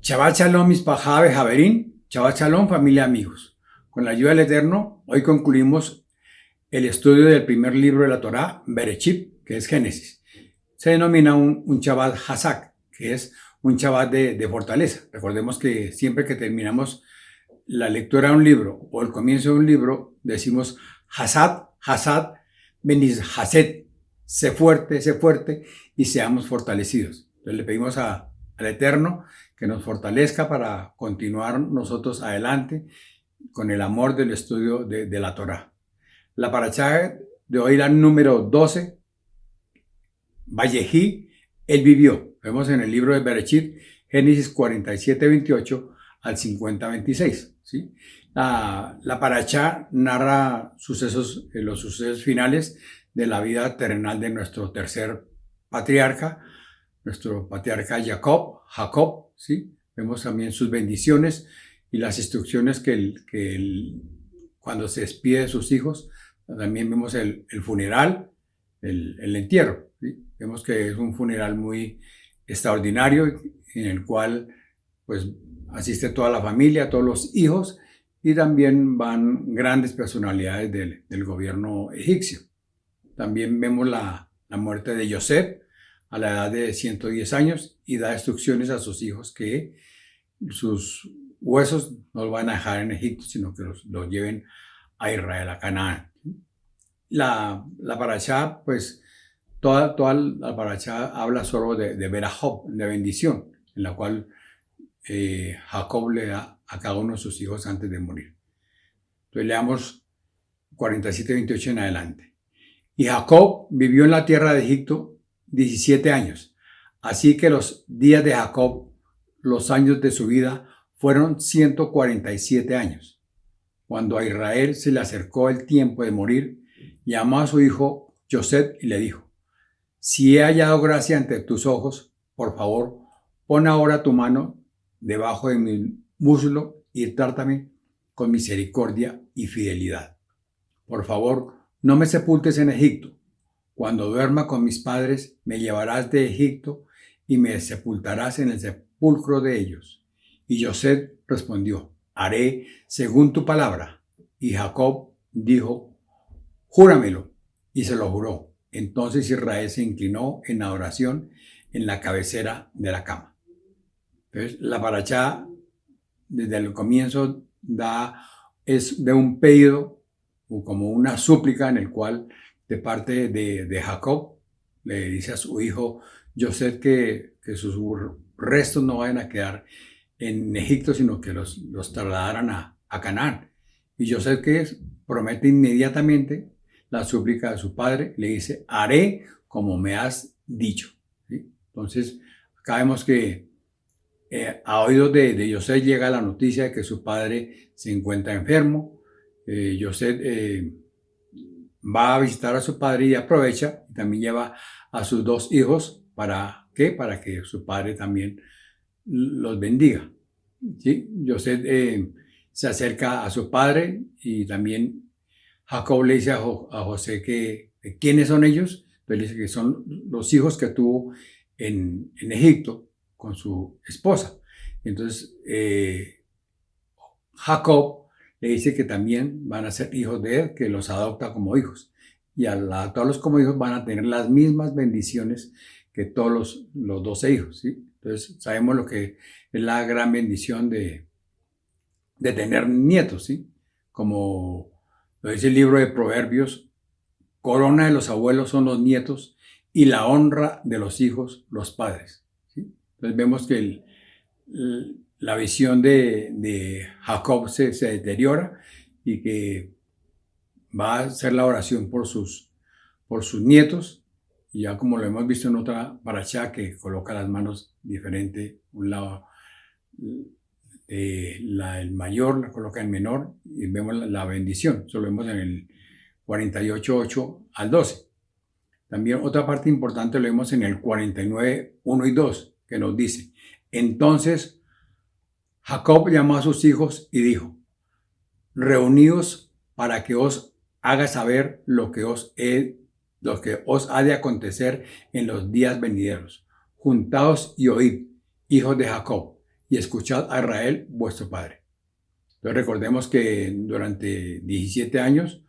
Shabbat Shalom, Mispajá Javerín, Shabbat Shalom, familia amigos. Con la ayuda del Eterno, hoy concluimos el estudio del primer libro de la Torá, Bereshit, que es Génesis. Se denomina un Shabbat Hazak, que es un Shabbat de fortaleza. Recordemos que siempre que terminamos la lectura de un libro o el comienzo de un libro, decimos Hazad, Hazad, Beniz Haset, sé fuerte y seamos fortalecidos. Entonces le pedimos al Eterno que nos fortalezca para continuar nosotros adelante con el amor del estudio de la Torá. La parashá de hoy, la número 12, Vayehi, él vivió. Vemos en el libro de Bereshit, Génesis 47, 28 al 50, 26. ¿Sí? La parashá narra los sucesos finales de la vida terrenal de nuestro tercer patriarca, nuestro patriarca Jacob, ¿sí? Vemos también sus bendiciones y las instrucciones cuando se despide de sus hijos. También vemos el funeral, el entierro, ¿sí? Vemos que es un funeral muy extraordinario en el cual pues asiste toda la familia, todos los hijos, y también van grandes personalidades del gobierno egipcio. También vemos la muerte de Yosef a la edad de 110 años y da instrucciones a sus hijos que sus huesos no los van a dejar en Egipto, sino que los lleven a Israel, a Canaán. La parashá, pues toda la parashá habla solo de Berajot, de bendición, en la cual Jacob le da a cada uno de sus hijos antes de morir. Entonces leamos 47-28 en adelante. Y Jacob vivió en la tierra de Egipto 17 años. Así que los días de Jacob, los años de su vida, fueron 147 años. Cuando a Israel se le acercó el tiempo de morir, llamó a su hijo José y le dijo: si he hallado gracia ante tus ojos, por favor, pon ahora tu mano debajo de mi muslo y trátame con misericordia y fidelidad. Por favor, no me sepultes en Egipto. Cuando duerma con mis padres, me llevarás de Egipto y me sepultarás en el sepulcro de ellos. Y José respondió: haré según tu palabra. Y Jacob dijo: júramelo. Y se lo juró. Entonces Israel se inclinó en adoración en la cabecera de la cama. Entonces, la parashá, desde el comienzo, es de un pedido o como una súplica en el cual, de parte de Jacob, le dice a su hijo José que sus restos no vayan a quedar en Egipto, sino que los trasladaran a Canaán. Y José, promete inmediatamente la súplica de su padre, le dice: haré como me has dicho. ¿Sí? Entonces, acá vemos que a oídos de José llega la noticia de que su padre se encuentra enfermo. José va a visitar a su padre y aprovecha y también lleva a sus dos hijos para que su padre también los bendiga. ¿Sí? José se acerca a su padre y también Jacob le dice a José quiénes son ellos. Entonces le dice que son los hijos que tuvo en Egipto con su esposa. Entonces Jacob le dice que también van a ser hijos de él, que los adopta como hijos. Y al adoptarlos como hijos van a tener las mismas bendiciones que todos los 12 hijos. ¿Sí? Entonces sabemos lo que es la gran bendición de tener nietos. ¿Sí? Como lo dice el libro de Proverbios: corona de los abuelos son los nietos y la honra de los hijos los padres. ¿Sí? Entonces vemos que la visión de Jacob se deteriora y que va a hacer la oración por sus nietos, y ya como lo hemos visto en otra parashá, que coloca las manos diferente, un lado el mayor la coloca en menor y vemos la bendición. Eso lo vemos en el 48, 8 al 12. También otra parte importante lo vemos en el 49, 1 y 2, que nos dice: entonces Jacob llamó a sus hijos y dijo: reuníos para que os haga saber lo que os ha de acontecer en los días venideros. Juntaos y oíd, hijos de Jacob, y escuchad a Israel vuestro padre. Entonces recordemos que durante 17 años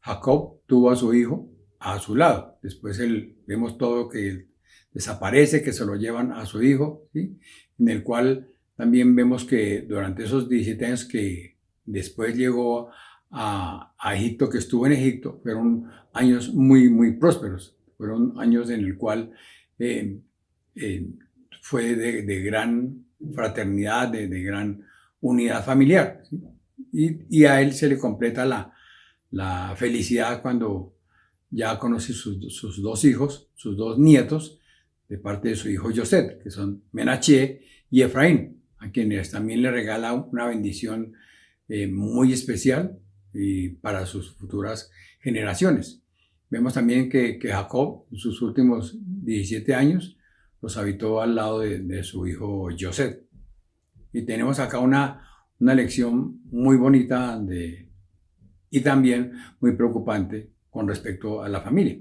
Jacob tuvo a su hijo a su lado. Después vemos todo que desaparece, que se lo llevan a su hijo, ¿sí? En el cual también vemos que durante esos 17 años que después llegó a Egipto, que estuvo en Egipto, fueron años muy, muy prósperos. Fueron años en el cual eh, eh, fue de gran fraternidad, de gran unidad familiar, ¿sí? Y a él se le completa la felicidad cuando ya conoce sus dos hijos, sus dos nietos, de parte de su hijo José, que son Menaché y Efraín, a quienes también le regala una bendición muy especial para sus futuras generaciones. Vemos también que Jacob, en sus últimos 17 años, los habitó al lado de su hijo José. Y tenemos acá una lección muy bonita y también muy preocupante con respecto a la familia.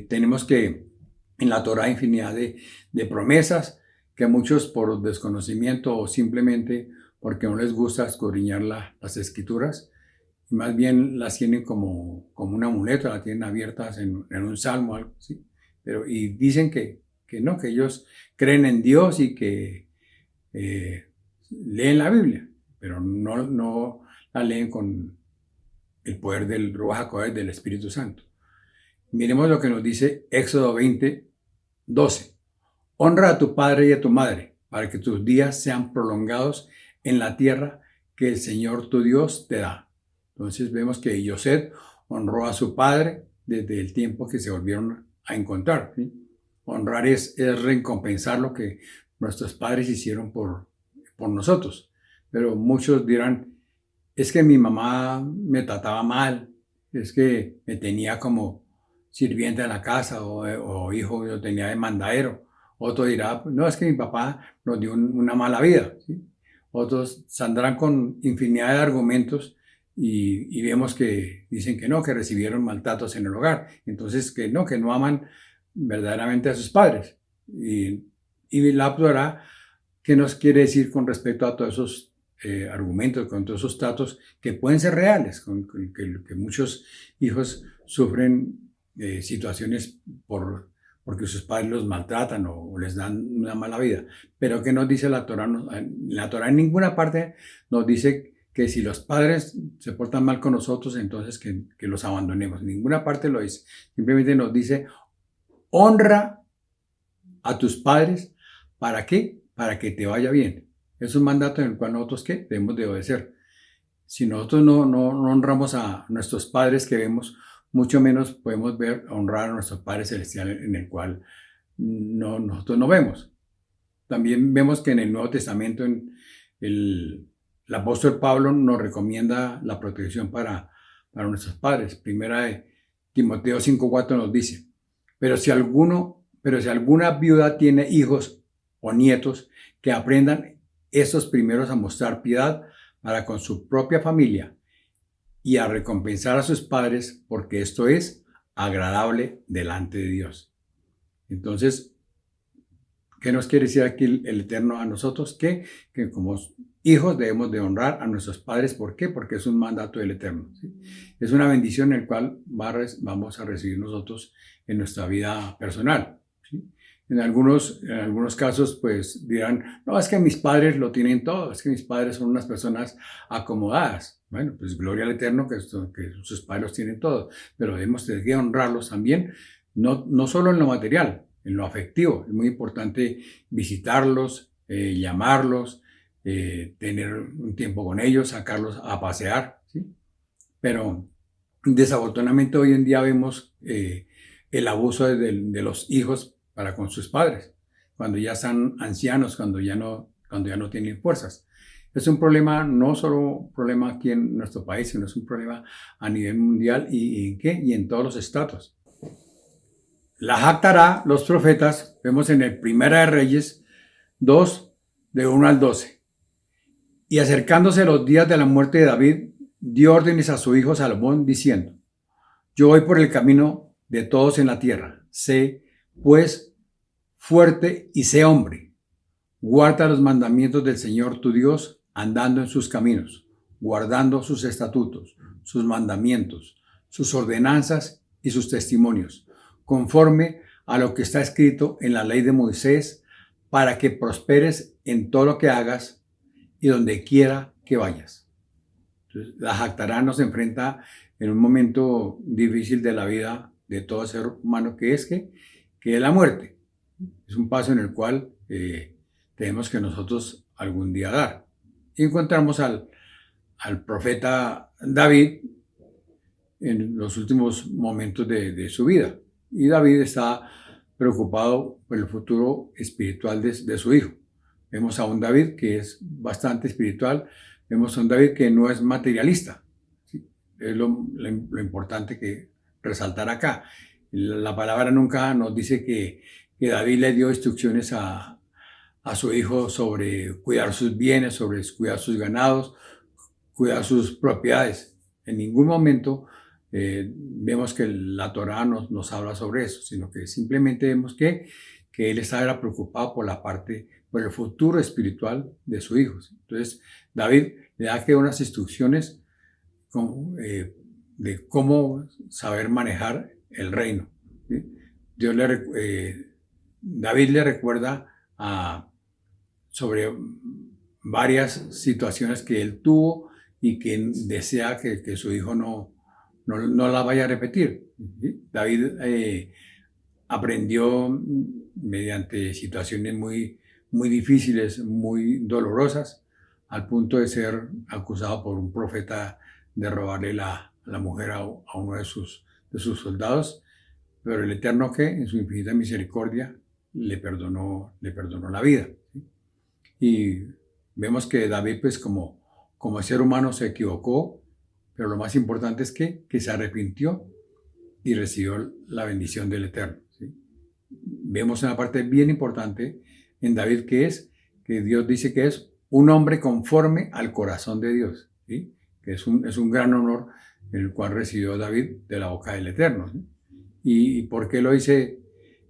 Tenemos que en la Torá hay infinidad de promesas que muchos por desconocimiento o simplemente porque no les gusta escudriñar las escrituras, más bien las tienen como un amuleto, las tienen abiertas en un salmo o algo así. Y dicen que no, que ellos creen en Dios y que leen la Biblia, pero no la leen con el poder del Ruach HaKodesh, del Espíritu Santo. Miremos lo que nos dice Éxodo 20:12. Honra a tu padre y a tu madre, para que tus días sean prolongados en la tierra que el Señor tu Dios te da. Entonces vemos que José honró a su padre desde el tiempo que se volvieron a encontrar, ¿sí? Honrar es recompensar lo que nuestros padres hicieron por nosotros. Pero muchos dirán, es que mi mamá me trataba mal, es que me tenía como sirviente en la casa o hijo, yo tenía de mandadero. Otro dirá, no, es que mi papá nos dio una mala vida, ¿sí? Otros saldrán con infinidad de argumentos y vemos que dicen que no, que recibieron maltratos en el hogar. Entonces que no aman verdaderamente a sus padres. Y la Torá, ¿qué nos quiere decir con respecto a todos esos argumentos, con todos esos tratos que pueden ser reales, que muchos hijos sufren situaciones porque sus padres los maltratan o les dan una mala vida? Pero ¿qué nos dice la Torá? La Torá en ninguna parte nos dice que si los padres se portan mal con nosotros, entonces que los abandonemos. En ninguna parte lo dice. Simplemente nos dice, honra a tus padres. ¿Para qué? Para que te vaya bien. Es un mandato en el cual nosotros ¿qué? Debemos de obedecer. Si nosotros no honramos a nuestros padres que vemos, mucho menos podemos honrar a nuestros padres celestiales en el cual nosotros no vemos. También vemos que en el Nuevo Testamento el apóstol Pablo nos recomienda la protección para nuestros padres. Primera de Timoteo 5:4 nos dice, pero si alguna viuda tiene hijos o nietos, que aprendan estos primeros a mostrar piedad para con su propia familia y a recompensar a sus padres, porque esto es agradable delante de Dios. Entonces, ¿qué nos quiere decir aquí el Eterno a nosotros? Que como hijos debemos de honrar a nuestros padres. ¿Por qué? Porque es un mandato del Eterno, ¿sí? Es una bendición en la cual vamos a recibir nosotros en nuestra vida personal, ¿sí? En algunos casos, pues dirán, no, es que mis padres lo tienen todo, es que mis padres son unas personas acomodadas. Bueno, pues gloria al Eterno que sus padres los tienen todo, pero debemos tener que honrarlos también, no solo en lo material, en lo afectivo. Es muy importante visitarlos, llamarlos, tener un tiempo con ellos, sacarlos a pasear, ¿sí? Pero desafortunadamente hoy en día vemos el abuso de los hijos para con sus padres, cuando ya están ancianos, cuando ya no tienen fuerzas. Es un problema, no solo un problema aquí en nuestro país, sino es un problema a nivel mundial y en todos los estratos. La jactará, los profetas, vemos en el Primera de Reyes 2, de 1 al 12. Y acercándose los días de la muerte de David, dio órdenes a su hijo Salomón, diciendo, yo voy por el camino de todos en la tierra. Sé, pues, fuerte y sé hombre. Guarda los mandamientos del Señor tu Dios, andando en sus caminos, guardando sus estatutos, sus mandamientos, sus ordenanzas y sus testimonios, conforme a lo que está escrito en la ley de Moisés, para que prosperes en todo lo que hagas y donde quiera que vayas. Entonces, la Jactará nos enfrenta en un momento difícil de la vida de todo ser humano, que es la muerte. Es un paso en el cual tenemos que nosotros algún día dar. Y encontramos al profeta David en los últimos momentos de su vida. Y David está preocupado por el futuro espiritual de su hijo. Vemos a un David que es bastante espiritual, vemos a un David que no es materialista. ¿Sí? Es lo importante que resaltar acá. La palabra nunca nos dice que David le dio instrucciones a su hijo sobre cuidar sus bienes, sobre cuidar sus ganados, cuidar sus propiedades. En ningún momento vemos que la Torá nos habla sobre eso, sino que simplemente vemos que él estaba preocupado por por el futuro espiritual de su hijo. Entonces, David le da que unas instrucciones de cómo saber manejar el reino. ¿Sí? David le recuerda sobre varias situaciones que él tuvo y que desea que su hijo no la vaya a repetir. ¿Sí? David aprendió mediante situaciones muy difíciles, muy dolorosas, al punto de ser acusado por un profeta de robarle la mujer a uno de sus soldados, pero el Eterno, que en su infinita misericordia le perdonó la vida. ¿Sí? Y vemos que David, pues como ser humano, se equivocó, pero lo más importante es que se arrepintió y recibió la bendición del Eterno. ¿Sí? Vemos una parte bien importante en David, que Dios dice que es un hombre conforme al corazón de Dios. ¿Sí? Que es un gran honor el cual recibió David de la boca del Eterno. ¿Sí? ¿Y por qué lo dice?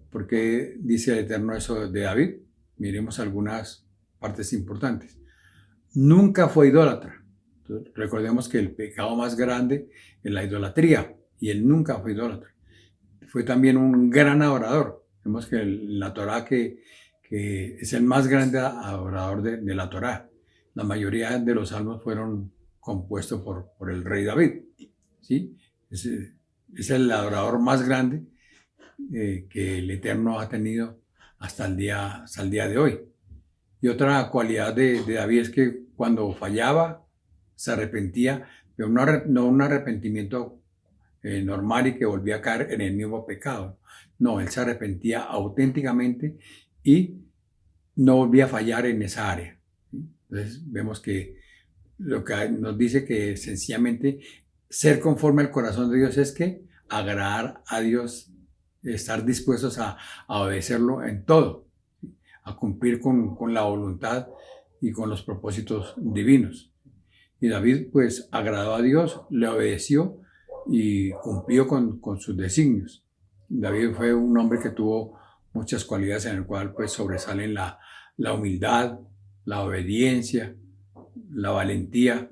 ¿Por qué dice el Eterno eso de David? Miremos algunas partes importantes. Nunca fue idólatra. Entonces, recordemos que el pecado más grande es la idolatría, y él nunca fue idólatra. Fue también un gran adorador. Vemos que la Torá que es el más grande adorador de la Torá. La mayoría de los salmos fueron compuestos por el rey David. ¿Sí? Es el adorador más grande que el Eterno ha tenido hasta el día de hoy. Y otra cualidad de David es que cuando fallaba se arrepentía, pero no un arrepentimiento normal y que volvía a caer en el mismo pecado. No, él se arrepentía auténticamente y no volvía a fallar en esa área. Entonces vemos que lo que nos dice que sencillamente ser conforme al corazón de Dios es que agradar a Dios, estar dispuestos a obedecerlo en todo, a cumplir con la voluntad y con los propósitos divinos. Y David pues agradó a Dios, le obedeció y cumplió con sus designios. David fue un hombre que tuvo muchas cualidades en el cual pues sobresalen la humildad, la obediencia, la valentía,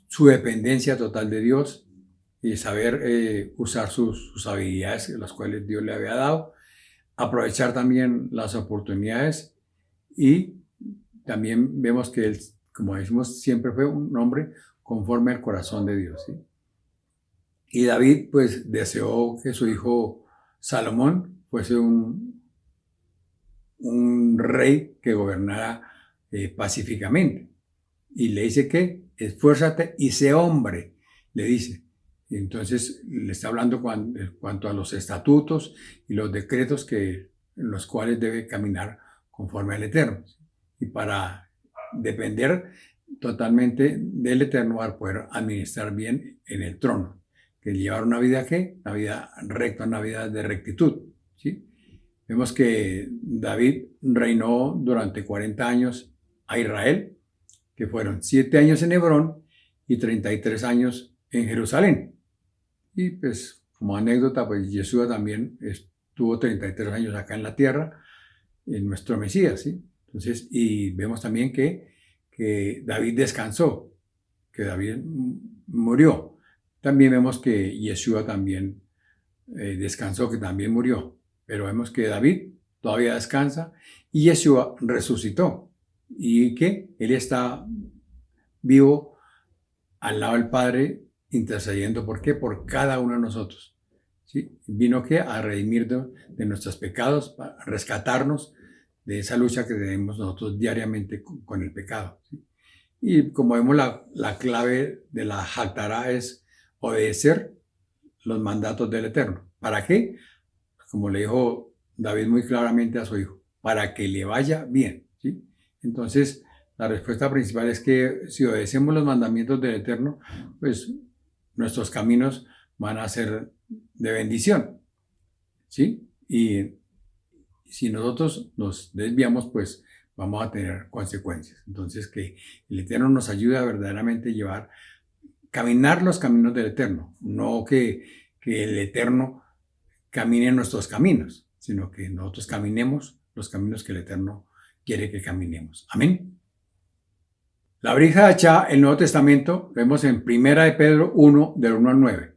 su dependencia total de Dios y saber usar sus habilidades, las cuales Dios le había dado, aprovechar también las oportunidades, y también vemos que él, como decimos, siempre fue un hombre conforme al corazón de Dios. ¿Sí? Y David pues deseó que su hijo Salomón fuese un rey que gobernara pacíficamente. Y le dice que esfuérzate y sé hombre, le dice. Y entonces le está hablando en cuanto a los estatutos y los decretos en los cuales debe caminar conforme al Eterno. Y para depender totalmente del Eterno para poder administrar bien en el trono. Que llevar una vida una vida recta, una vida de rectitud. ¿Sí? Vemos que David reinó durante 40 años a Israel, que fueron 7 años en Hebrón y 33 años en Jerusalén. Y pues como anécdota, pues Yeshua también estuvo 33 años acá en la tierra, en nuestro Mesías, ¿sí? Entonces, y vemos también que David descansó, que David murió. También vemos que Yeshua también descansó, que también murió. Pero vemos que David todavía descansa y Yeshua resucitó. Y que Él está vivo al lado del Padre, intercediendo. ¿Por qué? Por cada uno de nosotros. ¿Sí? Vino que a redimir de nuestros pecados, a rescatarnos de esa lucha que tenemos nosotros diariamente con el pecado. ¿Sí? Y como vemos, la clave de la Haftarah es obedecer los mandatos del Eterno. ¿Para qué? Como le dijo David muy claramente a su hijo, para que le vaya bien. ¿Sí? Entonces, la respuesta principal es que si obedecemos los mandamientos del Eterno, pues nuestros caminos van a ser de bendición. ¿Sí? Y si nosotros nos desviamos, pues vamos a tener consecuencias. Entonces, que el Eterno nos ayude a verdaderamente caminar los caminos del Eterno, no que el Eterno camine en nuestros caminos, sino que nosotros caminemos los caminos que el Eterno quiere que caminemos. Amén. La brija de Achá, el Nuevo Testamento, vemos en 1 de Pedro 1, del 1 al 9.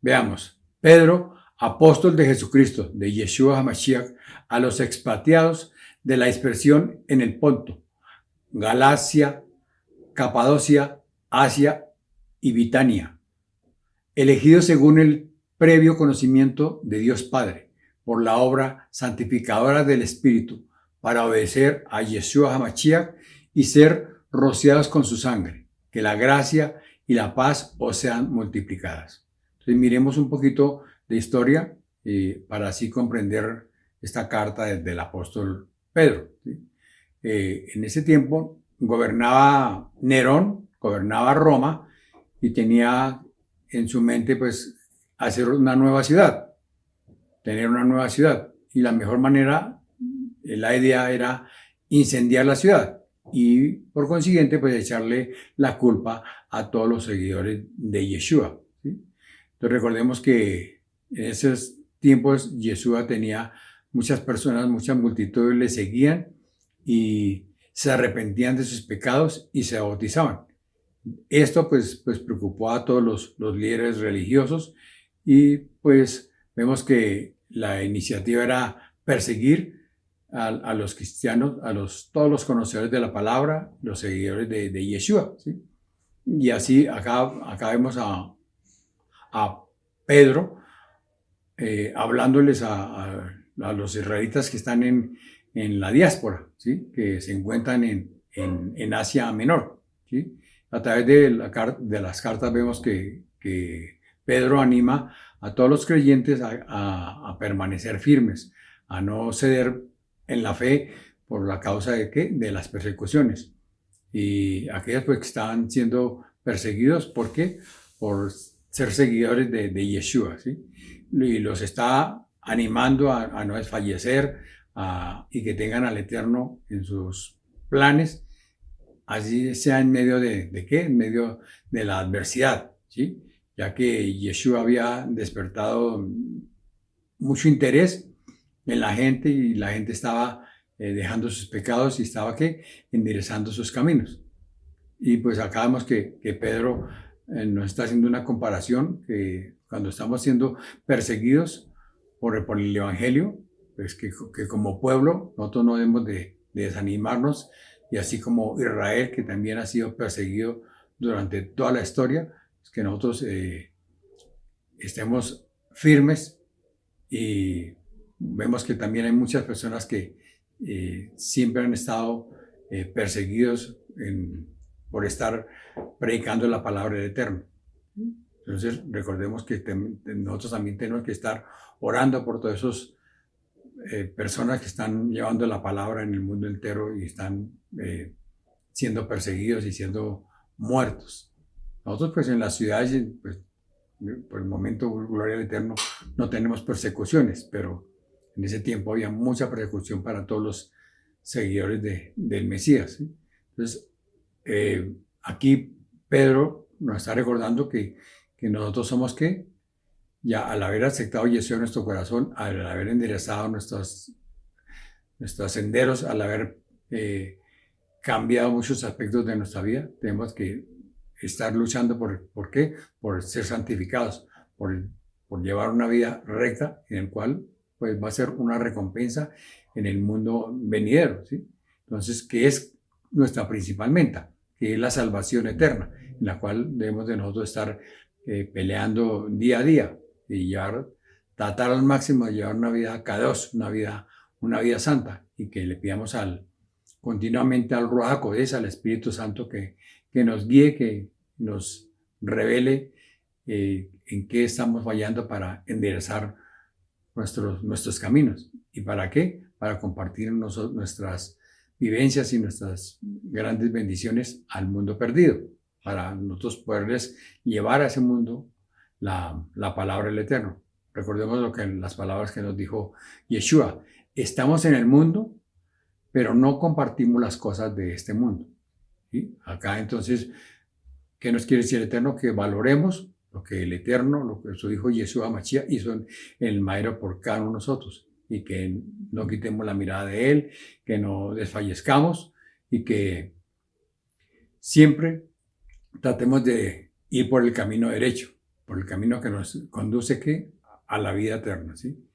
Veamos. Pedro, apóstol de Jesucristo, de Yeshua HaMashiach, a los expatriados de la dispersión en el Ponto, Galacia, Capadocia, Asia y Bitania, elegidos según el previo conocimiento de Dios Padre, por la obra santificadora del Espíritu, para obedecer a Yeshua HaMashiach y ser rociados con su sangre, que la gracia y la paz os sean multiplicadas. Entonces miremos un poquito de historia para así comprender esta carta del apóstol Pedro. ¿Sí? En ese tiempo gobernaba Nerón, gobernaba Roma y tenía en su mente pues hacer una nueva ciudad, tener una nueva ciudad. Y la mejor manera, la idea era incendiar la ciudad y por consiguiente pues echarle la culpa a todos los seguidores de Yeshua. ¿Sí? Entonces recordemos que en esos tiempos Yeshua tenía muchas personas, muchas multitudes le seguían y se arrepentían de sus pecados y se bautizaban. Esto pues preocupó a todos los líderes religiosos y pues vemos que la iniciativa era perseguir a los cristianos, todos los conocedores de la palabra, los seguidores de Yeshua. ¿Sí? Y así acá vemos a Pedro hablándoles a los israelitas que están en la diáspora, ¿sí? Que se encuentran en Asia Menor. ¿Sí? A través de las cartas vemos que Pedro anima a todos los creyentes a permanecer firmes, a no ceder en la fe por la causa de ¿qué? De las persecuciones. Y aquellos pues, que estaban siendo perseguidos, ¿por qué? Por ser seguidores de Yeshua. ¿Sí? Y los está animando a no desfallecer y que tengan al Eterno en sus planes, así sea en medio de ¿qué? En medio de la adversidad, ¿sí? Ya que Yeshua había despertado mucho interés en la gente y la gente estaba dejando sus pecados y estaba ¿qué? Enderezando sus caminos. Y pues acá vemos que Pedro nos está haciendo una comparación que cuando estamos siendo perseguidos por el Evangelio, pues que como pueblo nosotros no debemos de desanimarnos, y así como Israel, que también ha sido perseguido durante toda la historia, es que nosotros estemos firmes. Y vemos que también hay muchas personas que siempre han estado perseguidos por estar predicando la palabra del Eterno. Entonces recordemos que nosotros también tenemos que estar orando por todas esas personas que están llevando la palabra en el mundo entero y están siendo perseguidos y siendo muertos. Nosotros pues en las ciudades, pues, por el momento, gloria al Eterno, no tenemos persecuciones, pero en ese tiempo había mucha persecución para todos los seguidores del Mesías. ¿Sí? Entonces, aquí Pedro nos está recordando que nosotros somos ¿qué? Ya al haber aceptado Yeshua en nuestro corazón, al haber enderezado nuestros senderos, al haber cambiado muchos aspectos de nuestra vida. Tenemos que estar luchando ¿por qué? Por ser santificados, por llevar una vida recta en el cual pues, va a ser una recompensa en el mundo venidero, ¿sí? Entonces, ¿qué es nuestra principal meta? Que es la salvación eterna, en la cual debemos de nosotros estar peleando día a día y tratar al máximo de llevar una vida K2, una vida santa, y que le pidamos continuamente al Ruach HaKodesh, al Espíritu Santo, que nos guíe, que nos revele en qué estamos fallando para enderezar nuestros caminos. ¿Y para qué? Para compartir nuestras vivencias y nuestras grandes bendiciones al mundo perdido, para nosotros poderles llevar a ese mundo la palabra del Eterno. Recordemos las palabras que nos dijo Yeshua: estamos en el mundo, pero no compartimos las cosas de este mundo. ¿Sí? Acá entonces, ¿qué nos quiere decir el Eterno? Que valoremos lo que el Eterno, lo que su Hijo Yeshua Mashiach hizo en el madero por cada uno de nosotros, y que no quitemos la mirada de Él, que no desfallezcamos y que siempre tratemos de ir por el camino derecho, por el camino que nos conduce a la vida eterna, ¿sí?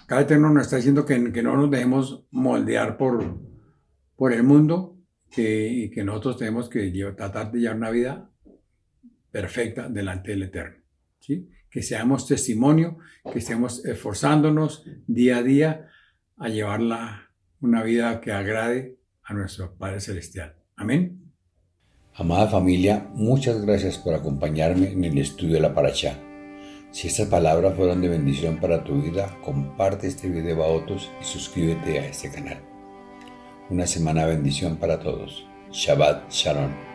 Cada Eterno nos está diciendo que no nos dejemos moldear por el mundo, y que nosotros tenemos que tratar de llevar una vida perfecta delante del Eterno, ¿sí? Que seamos testimonio, que estemos esforzándonos día a día a llevar una vida que agrade a nuestro Padre Celestial. Amén. Amada familia, muchas gracias por acompañarme en el estudio de la Parashá. Si estas palabras fueron de bendición para tu vida, comparte este video a otros y suscríbete a este canal. Una semana de bendición para todos. Shabbat Shalom.